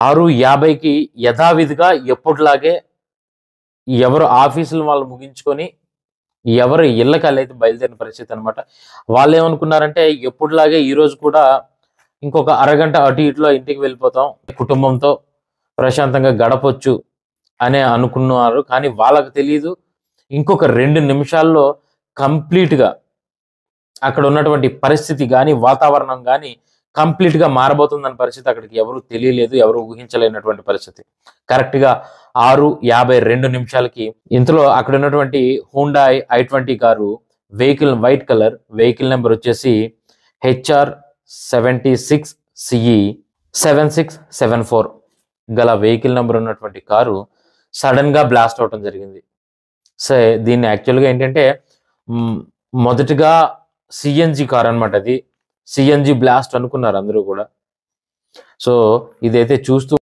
6:50కి యథావిధిగా ఎప్పటిలాగే ఎవరు ఆఫీసులు వాళ్ళు ముగించుకొని ఎవరు ఇళ్ళకి అయితే బయలుదేరిన పరిస్థితి అనమాట. వాళ్ళు ఏమనుకున్నారంటే ఎప్పటిలాగే ఈరోజు కూడా ఇంకొక అరగంట అటు ఇటులో ఇంటికి వెళ్ళిపోతాం, కుటుంబంతో ప్రశాంతంగా గడపొచ్చు అనే అనుకున్నారు. కానీ వాళ్ళకి తెలియదు ఇంకొక 2 నిమిషాల్లో కంప్లీట్గా అక్కడ ఉన్నటువంటి పరిస్థితి కానీ వాతావరణం కానీ కంప్లీట్గా మారబోతుందన్న పరిస్థితి అక్కడికి ఎవరు తెలియలేదు, ఎవరు ఊహించలేనటువంటి పరిస్థితి. కరెక్ట్గా 6:52 ఇంతలో అక్కడ ఉన్నటువంటి Hyundai i20 car vehicle white colour, vehicle number వచ్చేసి HR76CE 7674 గల వెహికల్ నెంబర్ ఉన్నటువంటి కారు సడన్ గా బ్లాస్ట్ అవటం జరిగింది. సో దీన్ని యాక్చువల్గా ఏంటంటే మొదటిగా సిఎన్జి కార్ అనమాట. అది సిఎన్జి బ్లాస్ట్ అనుకున్నారు అందరూ కూడా. సో ఇదైతే చూస్తూ